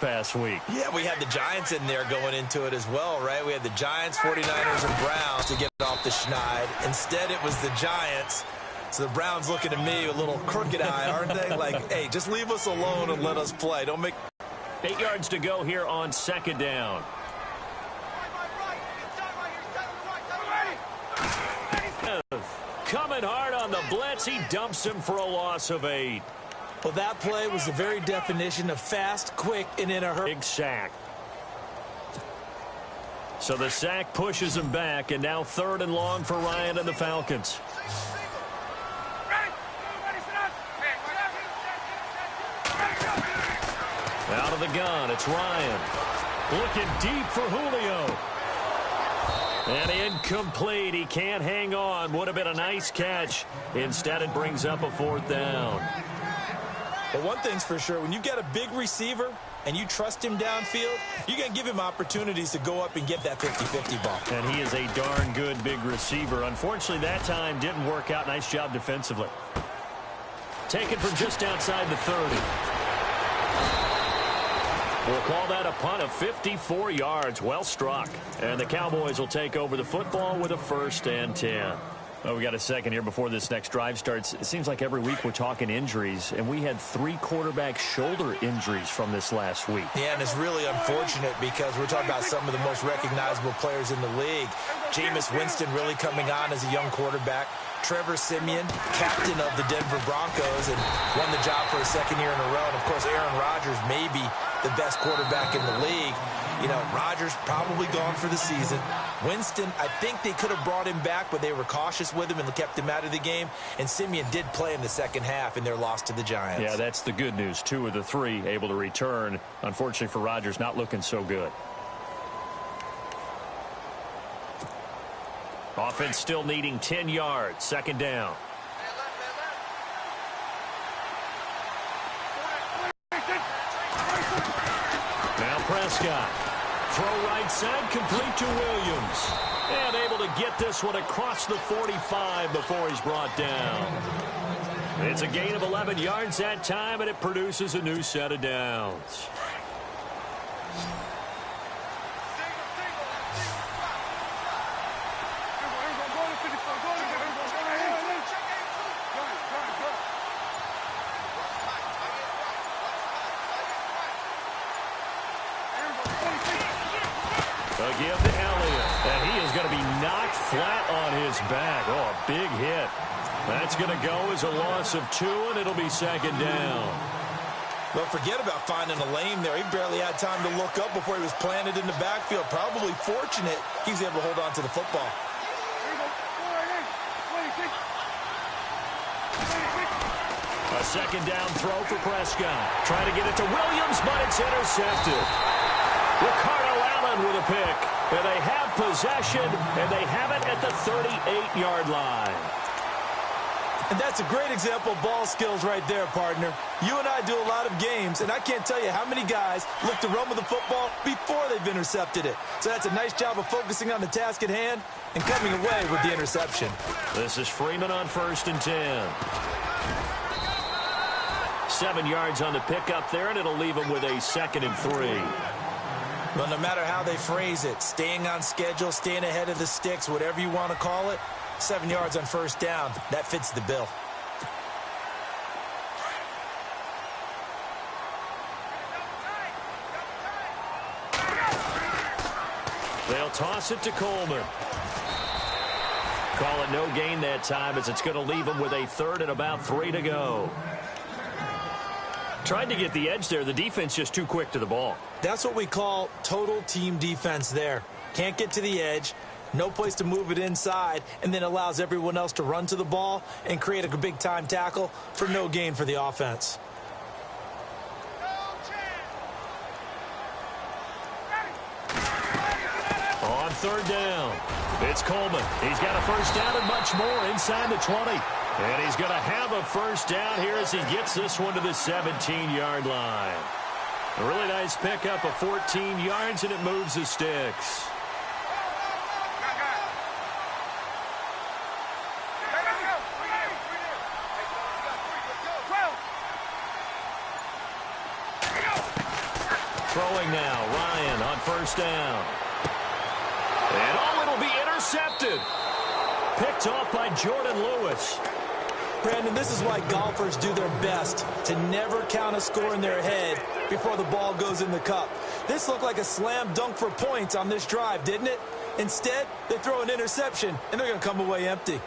past week. Yeah, we had the Giants in there going into it as well, right? We had the Giants, 49ers, and Browns to get off the schneid. Instead, it was the Giants. So the Browns looking at me with a little crooked eye, aren't they? Like, hey, just leave us alone and let us play. Don't make... 8 yards to go here on second down. Coming hard on the blitz. He dumps him for a loss of 8. Well, that play was the very definition of fast, quick, and in a hurry. Big sack. So the sack pushes him back, and now 3rd and long for Ryan and the Falcons. Out of the gun, it's Ryan. Looking deep for Julio. And incomplete. He can't hang on. Would have been a nice catch. Instead, it brings up a 4th down. But one thing's for sure, when you get a big receiver and you trust him downfield, you're going to give him opportunities to go up and get that 50-50 ball. And he is a darn good big receiver. Unfortunately, that time didn't work out. Nice job defensively. Taken from just outside the 30. We'll call that a punt of 54 yards. Well struck. And the Cowboys will take over the football with a 1st and 10. Well, we got a second here before this next drive starts. It seems like every week we're talking injuries, and we had 3 quarterback shoulder injuries from this last week. Yeah, and it's really unfortunate because we're talking about some of the most recognizable players in the league. Jameis Winston really coming on as a young quarterback. Trevor Siemian, captain of the Denver Broncos, and won the job for a 2nd year in a row. And, of course, Aaron Rodgers may be the best quarterback in the league. You know, Rodgers probably gone for the season. Winston, I think they could have brought him back, but they were cautious with him and kept him out of the game. And Siemian did play in the second half in their loss to the Giants. Yeah, that's the good news. 2 of the 3 able to return. Unfortunately for Rodgers, not looking so good. Offense still needing 10 yards. 2nd down. Now Prescott. Throw right side, complete to Williams. And able to get this one across the 45 before he's brought down. It's a gain of 11 yards that time, and it produces a new set of downs. A give to Elliott, and he is going to be knocked flat on his back. Oh, a big hit. That's going to go as a loss of 2, and it'll be 2nd down. Well, forget about finding a lane there. He barely had time to look up before he was planted in the backfield. Probably fortunate he was able to hold on to the football. A 2nd down throw for Prescott. Trying to get it to Williams, but it's intercepted. Ricardo Allen with a pick. And they have possession, and they have it at the 38-yard line. And that's a great example of ball skills right there, partner. You and I do a lot of games, and I can't tell you how many guys look to run with the football before they've intercepted it. So that's a nice job of focusing on the task at hand and coming away with the interception. This is Freeman on 1st and 10. 7 yards on the pickup there, and it'll leave him with a 2nd and 3. Well, no matter how they phrase it, staying on schedule, staying ahead of the sticks, whatever you want to call it, 7 yards on 1st down, that fits the bill. They'll toss it to Coleman. Call it no gain that time, as it's going to leave him with a 3rd and about 3 to go. Tried to get the edge there. The defense just too quick to the ball. That's what we call total team defense there. Can't get to the edge, no place to move it inside, and then allows everyone else to run to the ball and create a big-time tackle for no gain for the offense. On 3rd down, it's Coleman. He's got a 1st down and much more inside the 20. And he's going to have a 1st down here as he gets this one to the 17-yard line. A really nice pickup of 14 yards, and it moves the sticks. Throwing now, Ryan on first down. And it'll be intercepted. Picked off by Jordan Lewis. Brandon, this is why golfers do their best to never count a score in their head before the ball goes in the cup. This looked like a slam dunk for points on this drive, didn't it? Instead, they throw an interception, and they're going to come away empty.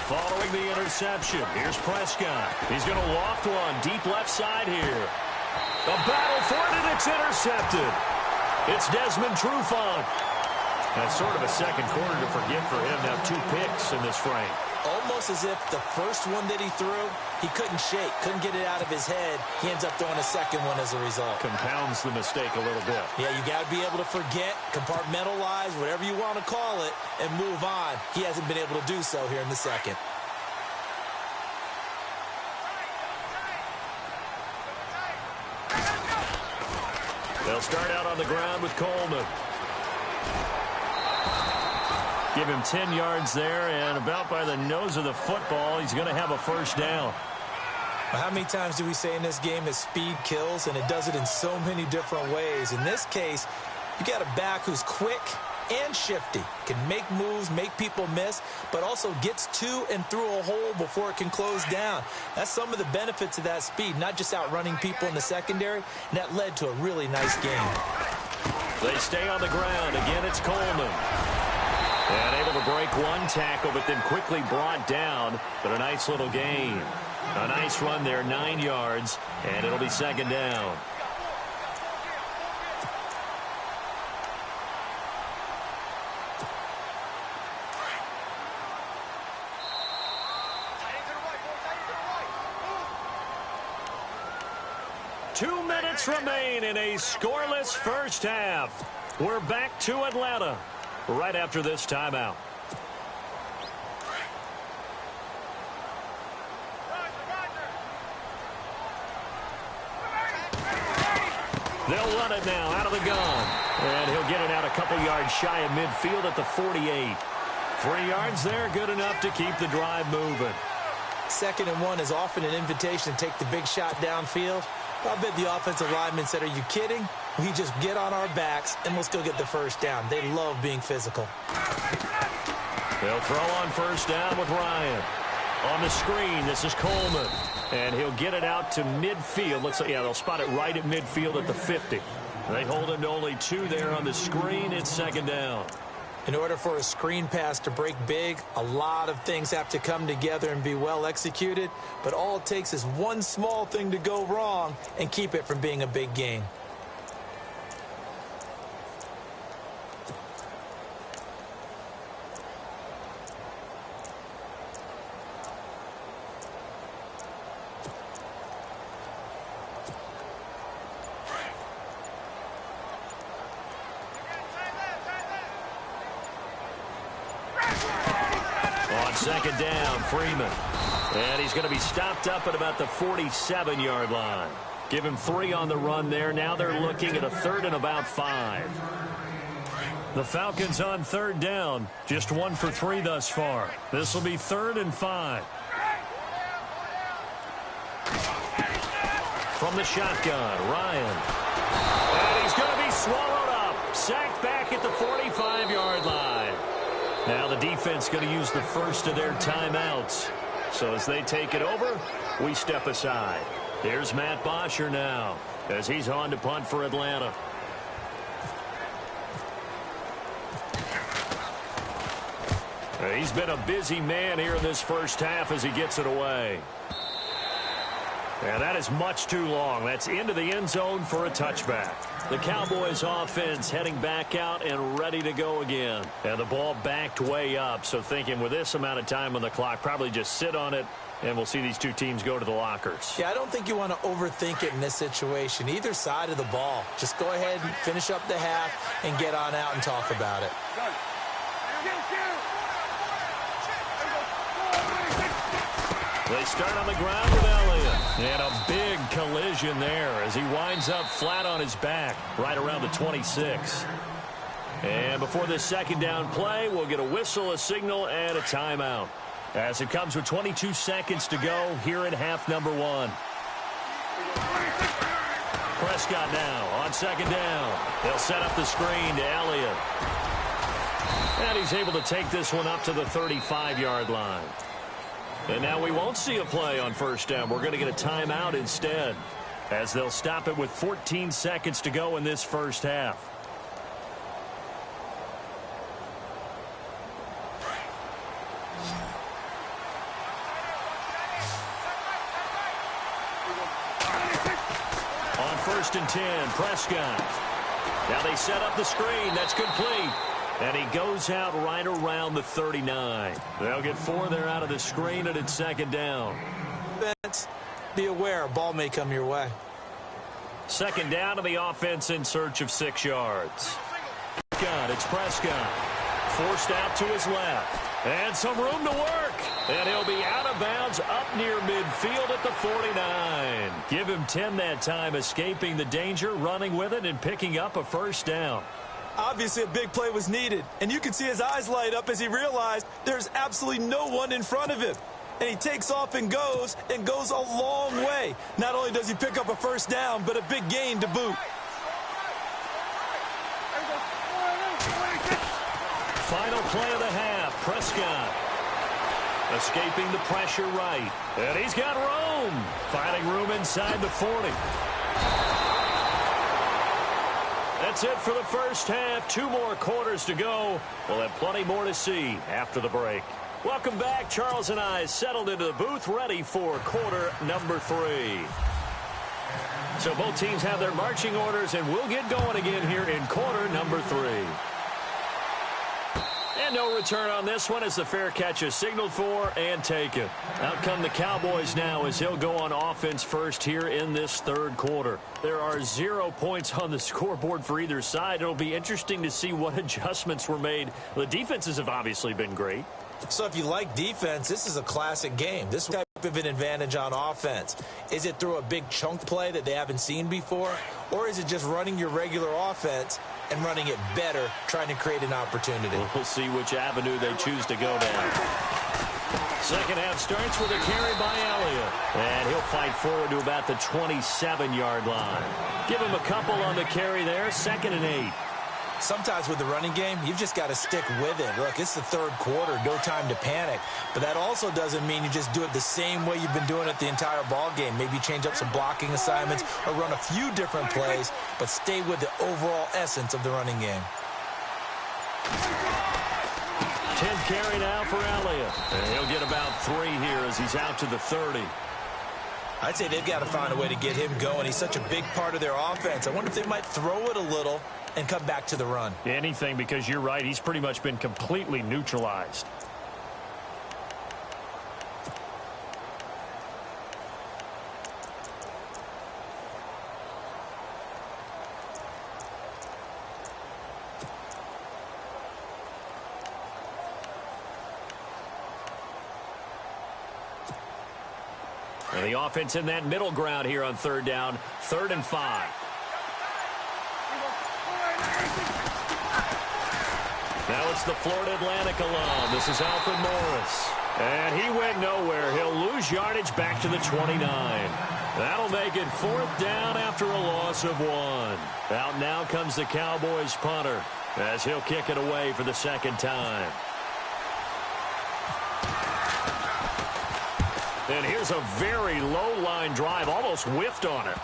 Following the interception, here's Prescott. He's going to loft one deep left side here. A battle for it, and it's intercepted. It's Desmond Trufant. That's sort of a second quarter to forget for him. Now 2 picks in this frame. Almost as if the first one that he threw, he couldn't shake, couldn't get it out of his head. He ends up throwing a second one as a result. Compounds the mistake a little bit. Yeah, you got to be able to forget, compartmentalize, whatever you want to call it, and move on. He hasn't been able to do so here in the second. They'll start out on the ground with Coleman. Give him 10 yards there, and about by the nose of the football, he's going to have a first down. Well, how many times do we say in this game that speed kills, and it does it in so many different ways? In this case, you got a back who's quick and shifty, can make moves, make people miss, but also gets to and through a hole before it can close down. That's some of the benefits of that speed, not just outrunning people in the secondary, and that led to a really nice game. They stay on the ground. Again, it's Coleman. And able to break one tackle, but then quickly brought down. But a nice little gain. A nice run there, 9 yards, and it'll be second down. Two minutes remain in a scoreless first half. We're back to Atlanta right after this timeout. They'll run it now out of the gun. And he'll get it out a couple yards shy of midfield at the 48. 3 yards there, good enough to keep the drive moving. 2nd and 1 is often an invitation to take the big shot downfield. I bet the offensive lineman said, are you kidding? We just get on our backs and let's go get the first down. They love being physical. They'll throw on first down with Ryan. On the screen, this is Coleman. And he'll get it out to midfield. Looks like, yeah, they'll spot it right at midfield at the 50. They hold him to only 2 there on the screen. It's second down. In order for a screen pass to break big, a lot of things have to come together and be well executed. But all it takes is one small thing to go wrong and keep it from being a big gain. Second down, Freeman. And he's going to be stopped up at about the 47-yard line. Give him 3 on the run there. Now they're looking at a 3rd and about 5. The Falcons on 3rd down. Just 1 for 3 thus far. This will be 3rd and 5. From the shotgun, Ryan. And he's going to be swallowed up. Sacked back at the 45-yard line. Now the defense going to use the first of their timeouts. So as they take it over, we step aside. Here's Matt Bosher now as he's on to punt for Atlanta. He's been a busy man here in this first half as he gets it away. And that is much too long. That's into the end zone for a touchback. The Cowboys offense heading back out and ready to go again. And the ball backed way up. So thinking with this amount of time on the clock, probably just sit on it, and we'll see these two teams go to the lockers. Yeah, I don't think you want to overthink it in this situation. Either side of the ball. Just go ahead and finish up the half and get on out and talk about it. They start on the ground with Elliott. And a big collision there as he winds up flat on his back right around the 26. And before this second down play, we'll get a whistle, a signal, and a timeout. As it comes with 22 seconds to go here in half number one. Prescott now on second down. They'll set up the screen to Elliott. And he's able to take this one up to the 35-yard line. And now we won't see a play on first down. We're going to get a timeout instead, as they'll stop it with 14 seconds to go in this first half. On first and 10, Prescott. Now they set up the screen. That's complete. And he goes out right around the 39. They'll get 4 there out of the screen, and it's second down. Be aware, a ball may come your way. Second down to the offense in search of 6 yards. It's Prescott. Forced out to his left. And some room to work. And he'll be out of bounds up near midfield at the 49. Give him 10 that time, escaping the danger, running with it, and picking up a first down. Obviously, a big play was needed, and you can see his eyes light up as he realized there's absolutely no one in front of him. And he takes off and goes a long way. Not only does he pick up a first down, but a big gain to boot. Final play of the half, Prescott. Escaping the pressure right. And he's got room. Finding room inside the 40. That's it for the first half. 2 more quarters to go. We'll have plenty more to see after the break. Welcome back. Charles and I settled into the booth, ready for quarter number 3. So both teams have their marching orders, and we'll get going again here in quarter number 3. And no return on this one as the fair catch is signaled for and taken. Out come the Cowboys now as he'll go on offense first here in this third quarter. There are 0 points on the scoreboard for either side. It'll be interesting to see what adjustments were made. The defenses have obviously been great. So if you like defense, this is a classic game. This type of an advantage on offense. Is it through a big chunk play that they haven't seen before? Or is it just running your regular offense and running it better, trying to create an opportunity? We'll see which avenue they choose to go down. Second half starts with a carry by Elliott. And he'll fight forward to about the 27-yard line. Give him a couple on the carry there. 2nd and 8. Sometimes with the running game, you've just got to stick with it. Look, it's the third quarter, no time to panic. But that also doesn't mean you just do it the same way you've been doing it the entire ball game. Maybe change up some blocking assignments or run a few different plays, but stay with the overall essence of the running game. 10th carry now for Elliott. And he'll get about 3 here as he's out to the 30. I'd say they've got to find a way to get him going. He's such a big part of their offense. I wonder if they might throw it a little and come back to the run. Anything, because you're right. He's pretty much been completely neutralized. And the offense in that middle ground here on third down. 3rd and 5. Now it's the Florida Atlantic alum. This is Alfred Morris. And he went nowhere. He'll lose yardage back to the 29. That'll make it 4th down after a loss of 1. Out now comes the Cowboys punter as he'll kick it away for the 2nd time. And here's a very low line drive, almost whiffed on it.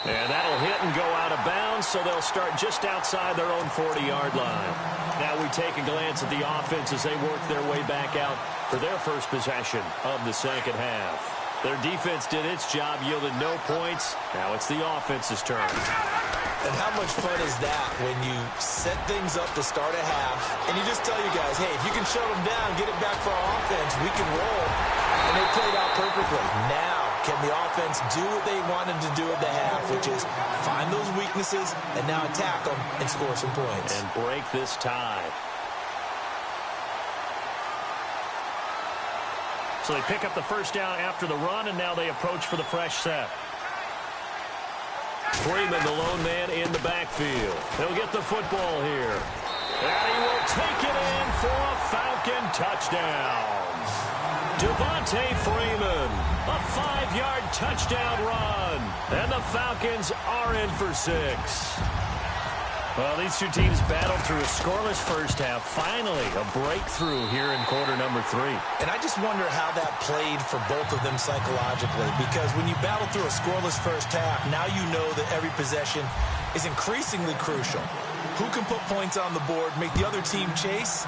And that'll hit and go out of bounds, so they'll start just outside their own 40-yard line. Now we take a glance at the offense as they work their way back out for their first possession of the second half. Their defense did its job, yielded no points. Now it's the offense's turn. And how much fun is that when you set things up to start a half, and you just tell you guys, hey, if you can shut them down, get it back for our offense, we can roll. And they played out perfectly. Now, can the offense do what they wanted to do at the half, which is find those weaknesses and now attack them and score some points. And break this tie. So they pick up the first down after the run, and now they approach for the fresh set. Freeman, the lone man in the backfield. He'll get the football here. And he will take it in for a Falcon touchdown. Devontae Freeman, a 5-yard touchdown run. And the Falcons are in for 6. Well, these two teams battled through a scoreless first half. Finally, a breakthrough here in quarter number 3. And I just wonder how that played for both of them psychologically, because when you battle through a scoreless first half, now you know that every possession is increasingly crucial. Who can put points on the board, make the other team chase?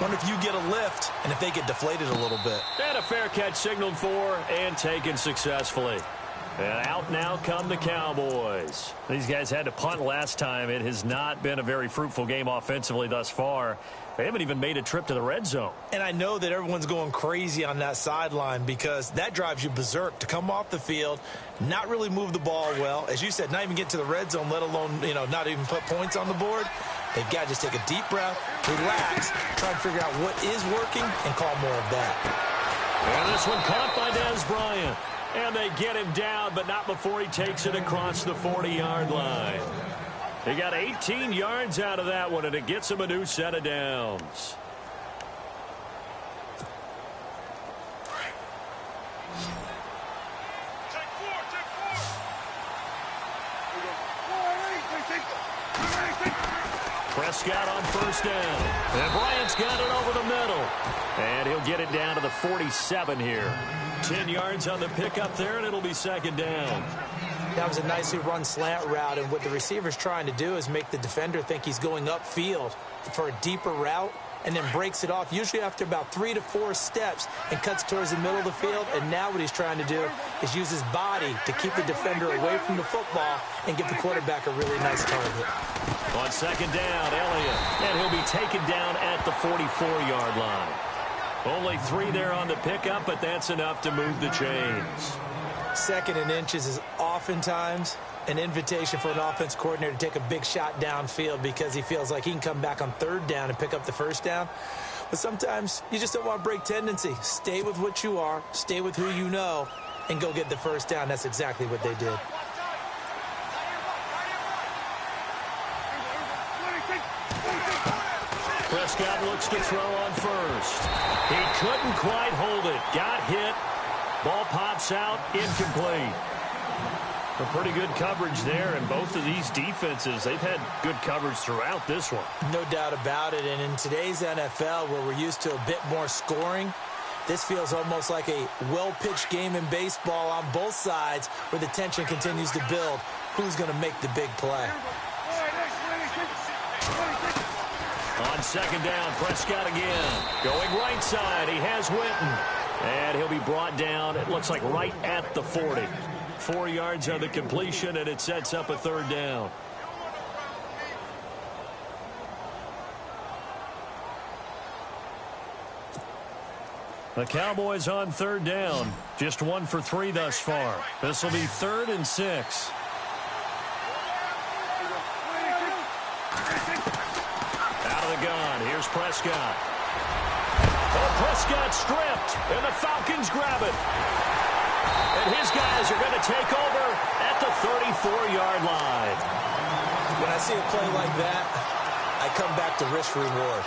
Wonder if you get a lift and if they get deflated a little bit. And a fair catch signaled for and taken successfully. And out now come the Cowboys. These guys had to punt last time. It has not been a very fruitful game offensively thus far. They haven't even made a trip to the red zone. And I know that everyone's going crazy on that sideline because that drives you berserk to come off the field, not really move the ball well. As you said, not even get to the red zone, let alone, not even put points on the board. They've got to just take a deep breath, relax, try and figure out what is working, and call more of that. And this one caught by Dez Bryant. And they get him down, but not before he takes it across the 40-yard line. He got 18 yards out of that one, and it gets him a new set of downs. Prescott on first down. And Bryant's got it over the middle. And he'll get it down to the 47 here. 10 yards on the pickup there, and it'll be second down. That was a nicely run slant route, and what the receiver's trying to do is make the defender think he's going upfield for a deeper route, and then breaks it off, usually after about 3 to 4 steps, and cuts towards the middle of the field. And now what he's trying to do is use his body to keep the defender away from the football and give the quarterback a really nice target. On second down, Elliott, and he'll be taken down at the 44-yard line. Only 3 there on the pickup, but that's enough to move the chains. Second and inches is oftentimes an invitation for an offense coordinator to take a big shot downfield because he feels like he can come back on third down and pick up the first down. But sometimes you just don't want to break tendency. Stay with what you are, stay with who you know, and go get the first down. That's exactly what they did. Prescott looks to throw on first. He couldn't quite hold it. Got hit. Ball pops out, incomplete. A pretty good coverage there, and both of these defenses, they've had good coverage throughout this one. No doubt about it, and in today's NFL, where we're used to a bit more scoring, this feels almost like a well-pitched game in baseball on both sides where the tension continues to build. Who's going to make the big play? On second down, Prescott again. Going right side, he has Witten. And he'll be brought down, it looks like right at the 40. 4 yards on the completion, and it sets up a third down. The Cowboys on third down. Just 1 for 3 thus far. This will be 3rd and 6. Out of the gun, here's Prescott. Prescott stripped, and the Falcons grab it. And his guys are going to take over at the 34-yard line. When I see a play like that, I come back to risk reward.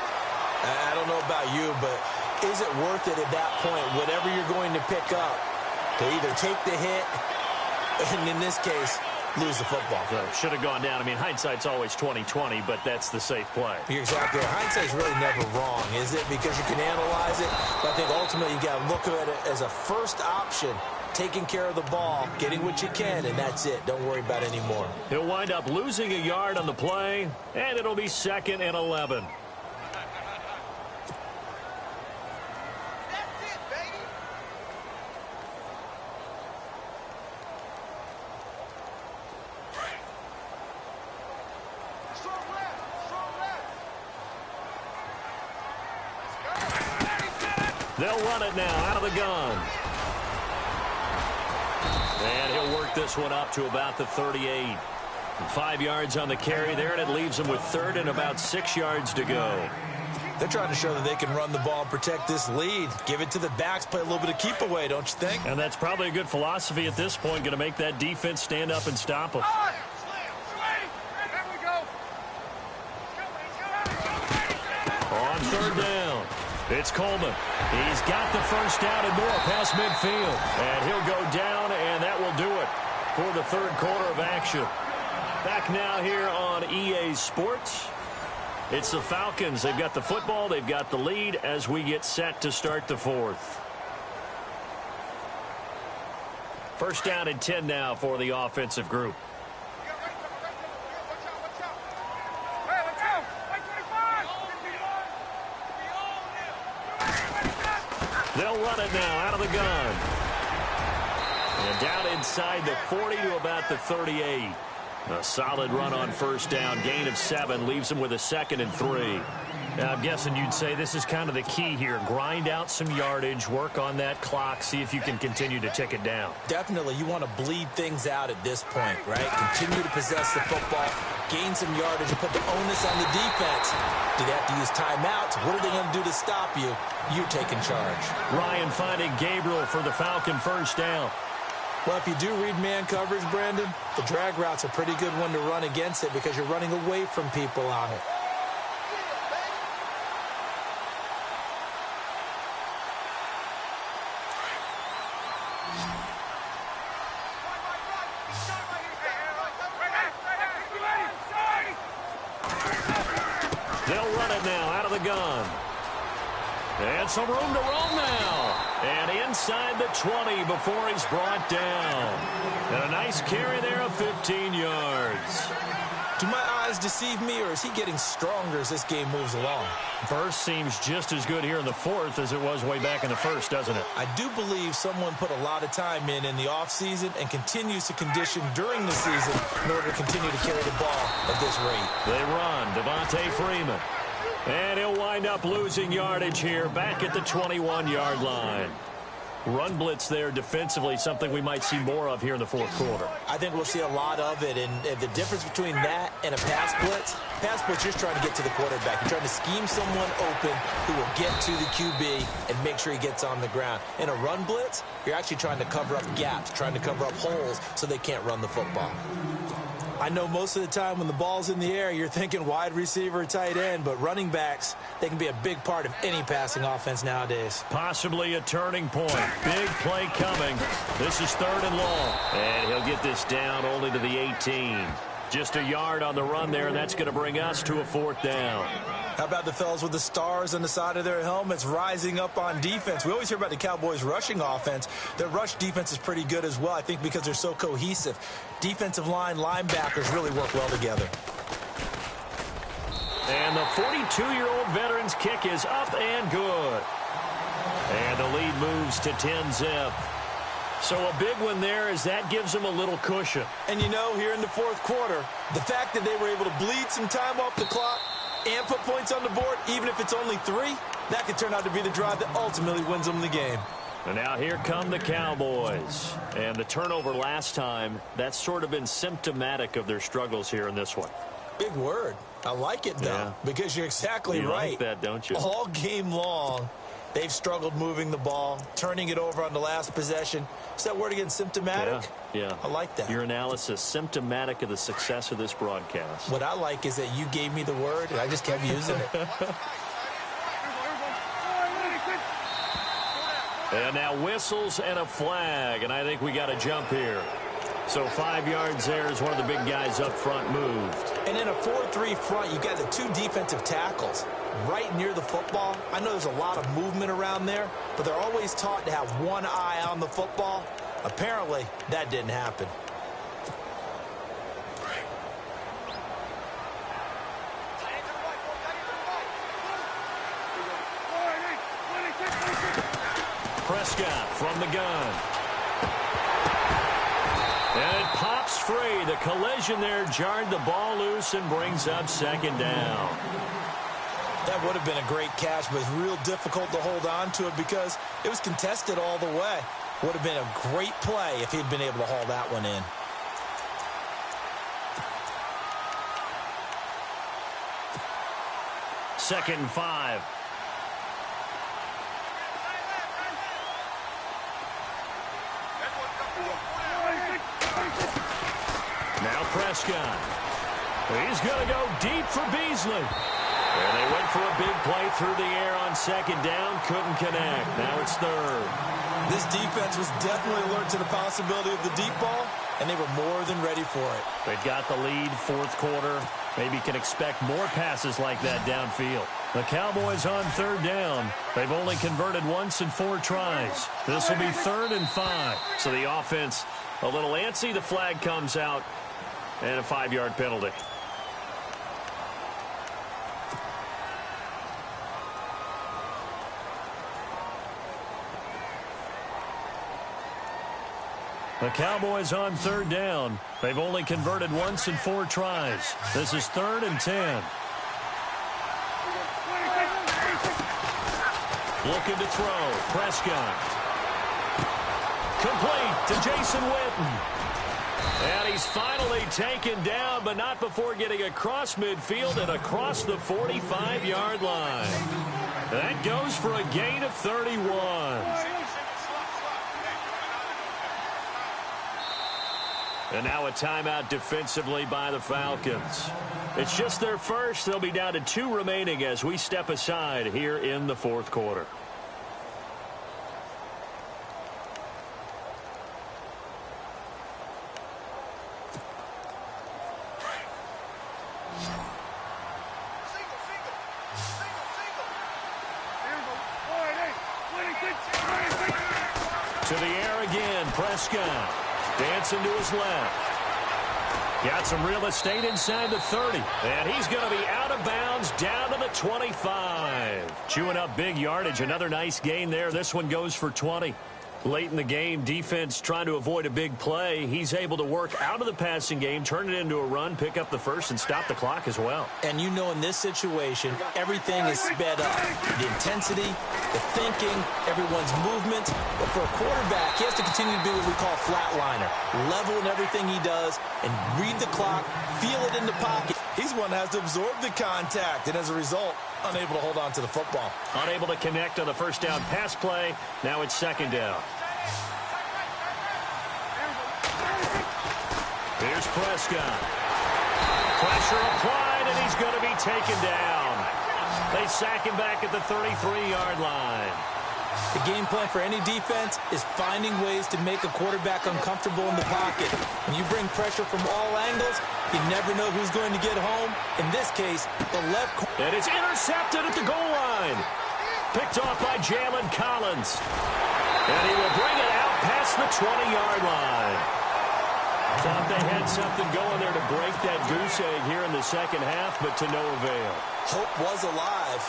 I don't know about you, but is it worth it at that point, whatever you're going to pick up, to either take the hit, and in this case, lose the football? So should have gone down. I mean, hindsight's always 20/20, but that's the safe play. You're exactly right. Hindsight's really never wrong, is it? Because you can analyze it, but I think ultimately you got to look at it as a first option, taking care of the ball, getting what you can, and that's it. Don't worry about it anymore. He'll wind up losing a yard on the play, and it'll be 2nd and 11. They'll run it now out of the gun. And he'll work this one up to about the 38. 5 yards on the carry there, and it leaves him with 3rd and about 6 yards to go. They're trying to show that they can run the ball and protect this lead. Give it to the backs, play a little bit of keep away, don't you think? And that's probably a good philosophy at this point, going to make that defense stand up and stop them. On third down, it's Coleman. He's got the first down and more past midfield. And he'll go down, and that will do it for the third quarter of action. Back now here on EA Sports. It's the Falcons. They've got the football. They've got the lead as we get set to start the fourth. First down and 10 now for the offensive group. They'll run it now out of the gun. And down inside the 40 to about the 38. A solid run on first down. Gain of 7 leaves them with a 2nd and 3. Now, I'm guessing you'd say this is kind of the key here. Grind out some yardage, work on that clock, see if you can continue to tick it down. Definitely. You want to bleed things out at this point, right? Continue to possess the football, gain some yardage, and put the onus on the defense. Do they have to use timeouts? What are they going to do to stop you? You're taking charge. Ryan finding Gabriel for the Falcon first down. Well, if you do read man coverage, Brandon, the drag route's a pretty good one to run against it because you're running away from people on it. They'll run it now out of the gun. And some room to roam now. And inside the 20 before he's brought down. And a nice carry there of 15 yards. Do my eyes deceive me, or is he getting stronger as this game moves along? First seems just as good here in the fourth as it was way back in the first, doesn't it? I do believe someone put a lot of time in the offseason and continues to condition during the season in order to continue to carry the ball at this rate. They run. Devontae Freeman. And he'll wind up losing yardage here back at the 21-yard line. Run blitz there defensively, something we might see more of here in the fourth quarter. I think we'll see a lot of it, and the difference between that and a pass blitz, you're trying to get to the quarterback. You're trying to scheme someone open who will get to the QB and make sure he gets on the ground. In a run blitz, you're actually trying to cover up gaps, trying to cover up holes so they can't run the football. I know most of the time when the ball's in the air, you're thinking wide receiver, tight end, but running backs, they can be a big part of any passing offense nowadays. Possibly a turning point. Big play coming. This is 3rd and long. And he'll get this down only to the 18. Just a yard on the run there, and that's going to bring us to a 4th down. How about the fellas with the stars on the side of their helmets rising up on defense? We always hear about the Cowboys' rushing offense. Their rush defense is pretty good as well, I think, because they're so cohesive. Defensive line, linebackers really work well together. And the 42-year-old veteran's kick is up and good. And the lead moves to 10-zip. So a big one there as that gives them a little cushion. And you know, here in the fourth quarter, the fact that they were able to bleed some time off the clock and put points on the board, even if it's only 3, that could turn out to be the drive that ultimately wins them the game. And now here come the Cowboys. And the turnover last time, that's sort of been symptomatic of their struggles here in this one. Big word. I like it, though, because you're exactly right. You like that, don't you? All game long, they've struggled moving the ball, turning it over on the last possession. Is that word again, symptomatic? Yeah. I like that. Your analysis, symptomatic of the success of this broadcast. What I like is that you gave me the word, and I just kept using it. And now whistles and a flag, and I think we got a jump here. So 5 yards there as one of the big guys up front moved. And in a 4-3 front, you got the 2 defensive tackles right near the football. I know there's a lot of movement around there, but they're always taught to have one eye on the football. Apparently, that didn't happen. Prescott from the gun. And it pops free. The collision there jarred the ball loose and brings up 2nd down. That would have been a great catch, but it's real difficult to hold on to it because it was contested all the way. Would have been a great play if he'd been able to haul that one in. 2nd and 5. Now Prescott. He's going to go deep for Beasley. And they went for a big play through the air on 2nd down. Couldn't connect. Now it's 3rd. This defense was definitely alert to the possibility of the deep ball, and they were more than ready for it. They've got the lead, 4th quarter. Maybe can expect more passes like that downfield. The Cowboys on 3rd down. They've only converted once in 4 tries. This will be 3rd and 5. So the offense a little antsy. The flag comes out, and a 5-yard penalty. The Cowboys on 3rd down. They've only converted once in 4 tries. This is 3rd and 10. Looking to throw. Prescott. Complete to Jason Witten. And he's finally taken down, but not before getting across midfield and across the 45-yard line. That goes for a gain of 31. And now a timeout defensively by the Falcons. It's just their first. They'll be down to 2 remaining as we step aside here in the 4th quarter. To the air again, Prescott. Dancing to his left. Got some real estate inside the 30. And he's going to be out of bounds down to the 25. Chewing up big yardage. Another nice gain there. This one goes for 20. Late in the game, defense trying to avoid a big play. He's able to work out of the passing game, turn it into a run, pick up the first, and stop the clock as well. And you know in this situation, everything is sped up. The intensity, the thinking, everyone's movement. But for a quarterback, he has to continue to be what we call a flatliner. Level in everything he does and read the clock, feel it in the pocket. He's one that has to absorb the contact, and as a result, unable to hold on to the football. Unable to connect on the first down pass play. Now it's 2nd down. Here's Prescott. Pressure applied, and he's going to be taken down. They sack him back at the 33-yard line. The game plan for any defense is finding ways to make a quarterback uncomfortable in the pocket. When you bring pressure from all angles, you never know who's going to get home. In this case, the left. And it's intercepted at the goal line. Picked off by Jalen Collins. And he will bring it out past the 20-yard line. Thought they had something going there to break that goose egg here in the second half, but to no avail. Hope was alive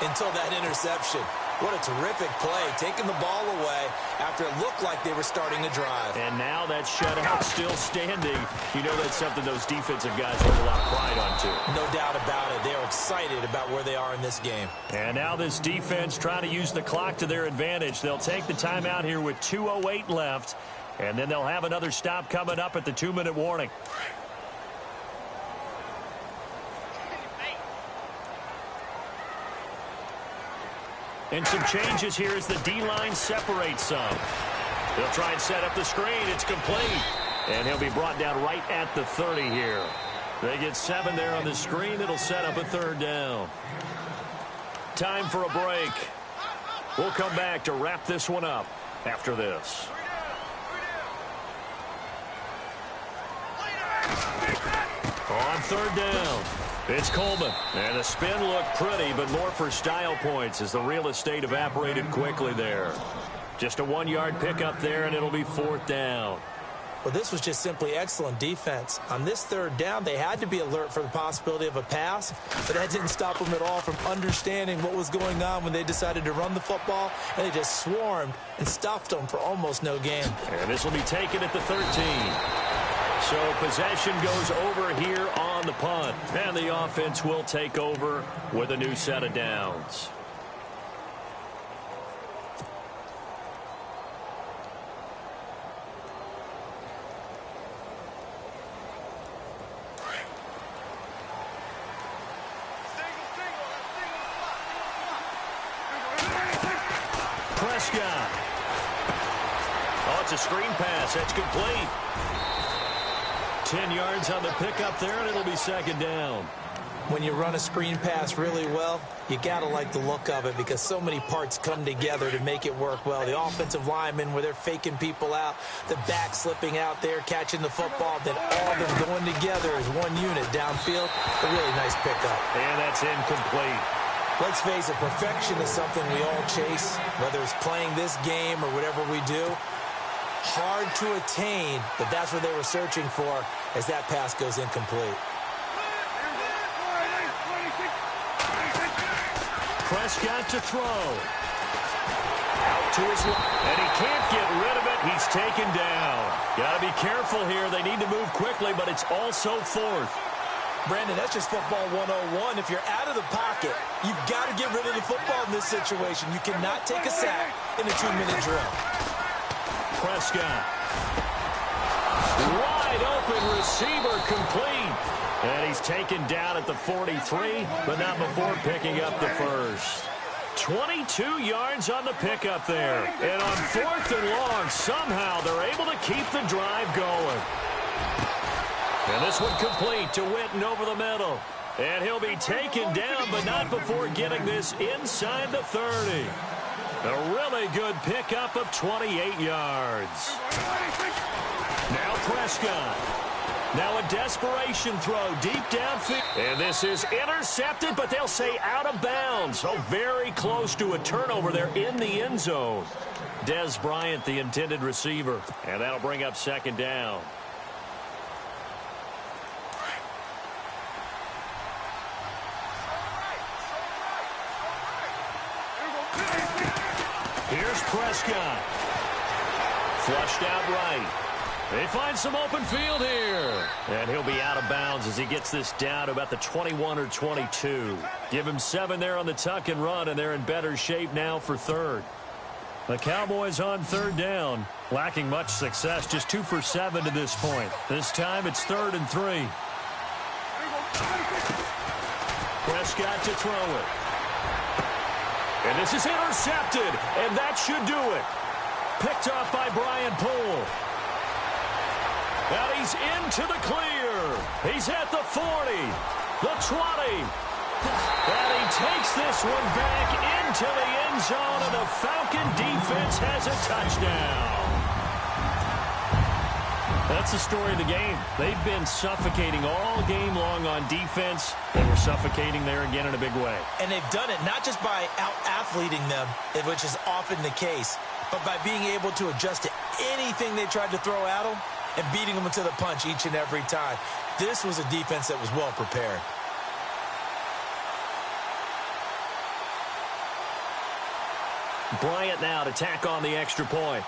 until that interception. What a terrific play, taking the ball away after it looked like they were starting to drive. And now that shutout still standing. You know that's something those defensive guys hold a lot of pride on, too. No doubt about it. They're excited about where they are in this game. And now this defense trying to use the clock to their advantage. They'll take the timeout here with 2:08 left. And then they'll have another stop coming up at the 2-minute warning. And some changes here as the D-line separates some. They'll try and set up the screen. It's complete. And he'll be brought down right at the 30 here. They get 7 there on the screen. It'll set up a 3rd down. Time for a break. We'll come back to wrap this one up after this. On 3rd down, it's Coleman. And the spin looked pretty, but more for style points as the real estate evaporated quickly there. Just a 1-yard pickup there, and it'll be 4th down. Well, this was just simply excellent defense. On this 3rd down, they had to be alert for the possibility of a pass, but that didn't stop them at all from understanding what was going on when they decided to run the football, and they just swarmed and stuffed them for almost no gain. And this will be taken at the 13. So possession goes over here on the punt. And the offense will take over with a new set of downs. Prescott. Oh, it's a screen pass. That's complete. 10 yards on the pickup there, and it'll be second down. When you run a screen pass really well, you got to like the look of it because so many parts come together to make it work well. The offensive linemen, where they're faking people out, the back slipping out there, catching the football, then all of them going together as one unit downfield. A really nice pickup. And that's incomplete. Let's face it, perfection is something we all chase, whether it's playing this game or whatever we do. Hard to attain, but that's what they were searching for as that pass goes incomplete. Prescott to throw. Out to his left. And he can't get rid of it. He's taken down. Got to be careful here. They need to move quickly, but it's also fourth. Brandon, that's just football 101. If you're out of the pocket, you've got to get rid of the football in this situation. You cannot take a sack in a 2-minute drill. Prescott. Wide open receiver complete. And he's taken down at the 43, but not before picking up the first. 22 yards on the pickup there. And on 4th and long, somehow they're able to keep the drive going. And this one complete to Witten over the middle. And he'll be taken down, but not before getting this inside the 30. A really good pickup of 28 yards. Now Prescott. Now a desperation throw deep downfield. And this is intercepted, but they'll say out of bounds. So very close to a turnover there in the end zone. Des Bryant, the intended receiver. And that'll bring up second down. Here's Prescott. Flushed out right. They find some open field here. And he'll be out of bounds as he gets this down to about the 21 or 22. Give him 7 there on the tuck and run, and they're in better shape now for third. The Cowboys on third down, lacking much success, just 2 for 7 to this point. This time it's 3rd and 3. Prescott to throw it. And this is intercepted, and that should do it. Picked off by Brian Poole. And he's into the clear. He's at the 40, the 20. And he takes this one back into the end zone, and the Falcon defense has a touchdown. That's the story of the game. They've been suffocating all game long on defense. They were suffocating there again in a big way. And they've done it not just by out-athleting them, which is often the case, but by being able to adjust to anything they tried to throw at them and beating them to the punch each and every time. This was a defense that was well prepared. Bryant now to tack on the extra point.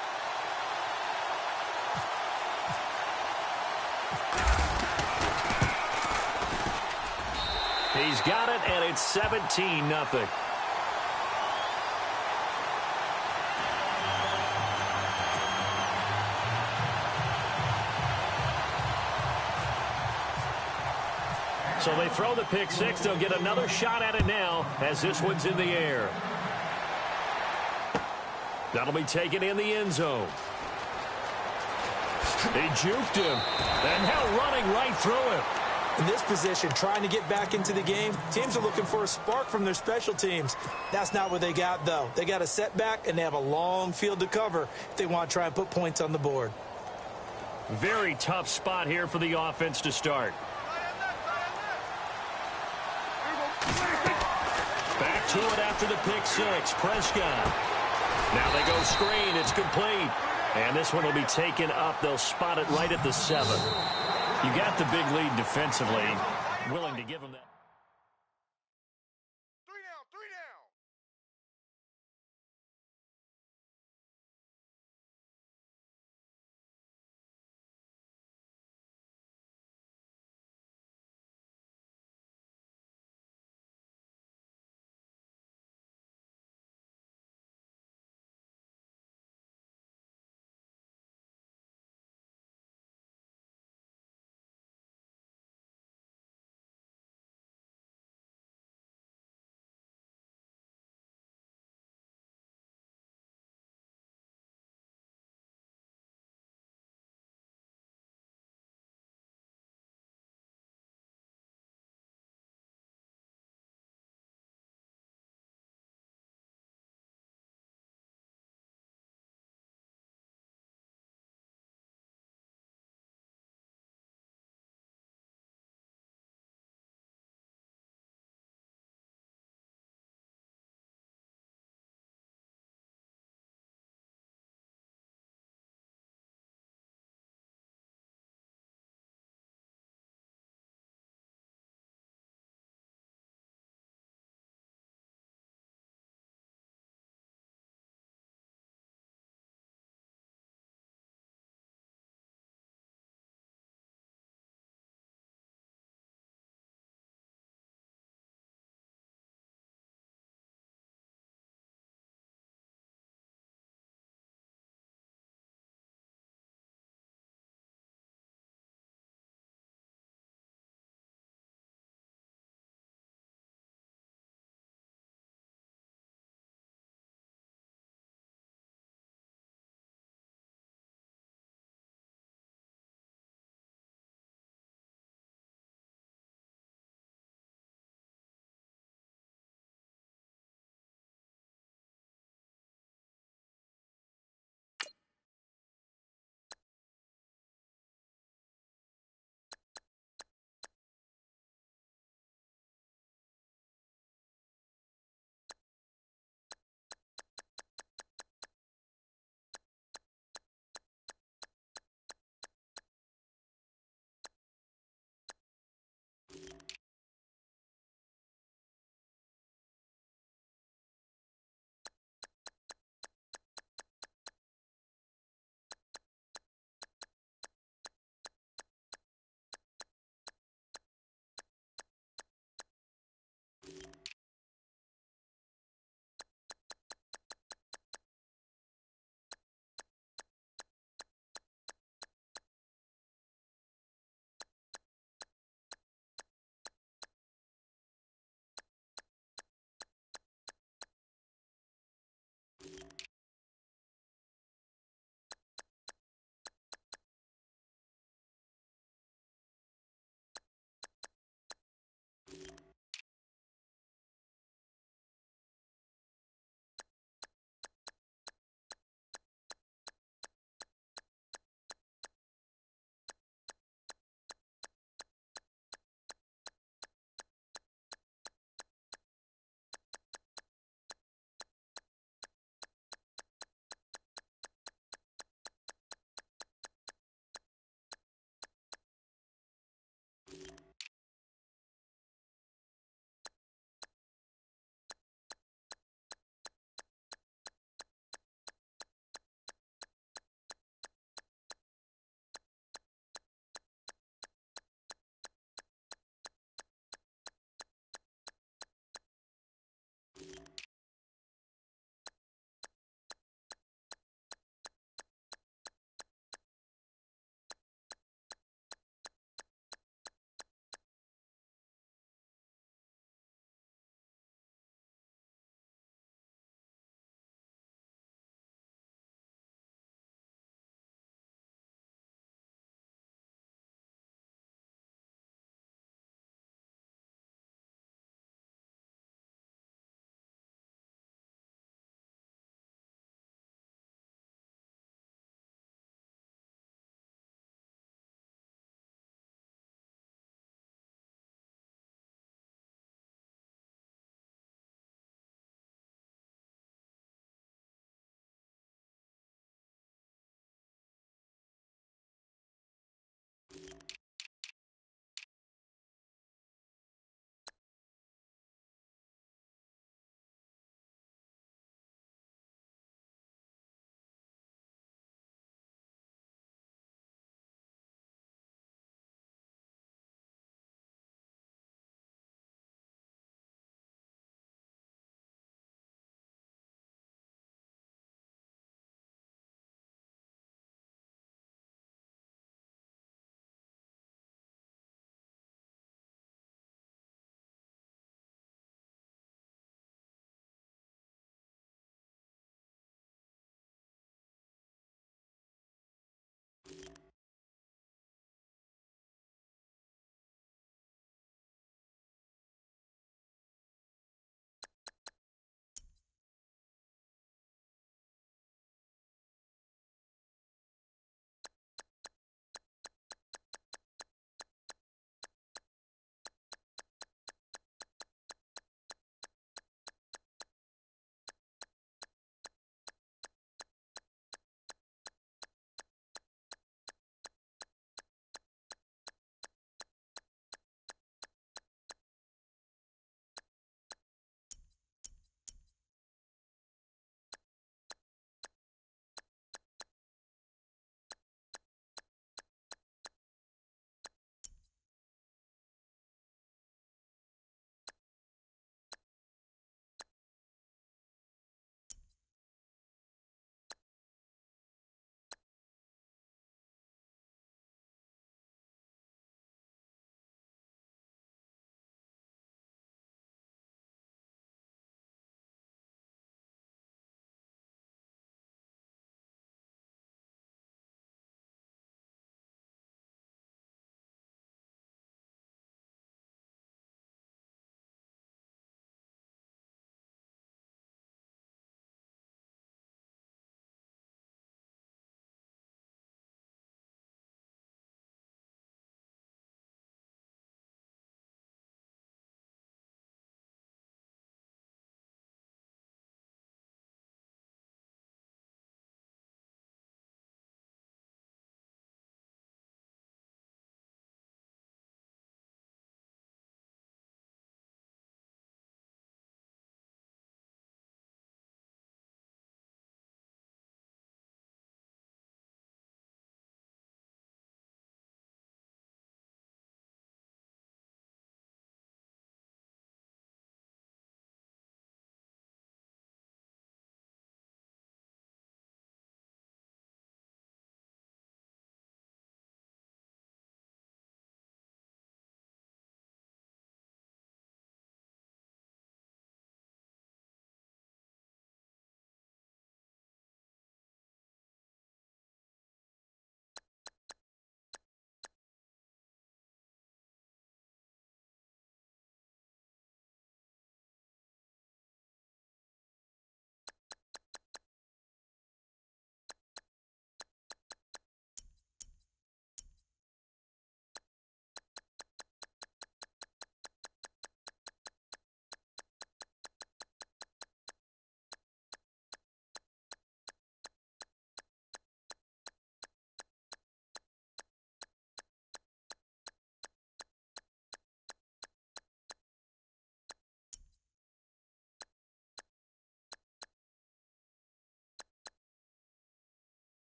He's got it, and it's 17-0. So they throw the pick six. They'll get another shot at it now as this one's in the air. That'll be taken in the end zone. They juked him. And now running right through him. In this position, trying to get back into the game, teams are looking for a spark from their special teams. That's not what they got, though. They got a setback, and they have a long field to cover if they want to try and put points on the board. Very tough spot here for the offense to start. Back to it after the pick six. Prescott. Now they go screen. It's complete. And this one will be taken up. They'll spot it right at the 7. You got the big lead defensively. Willing to give them that.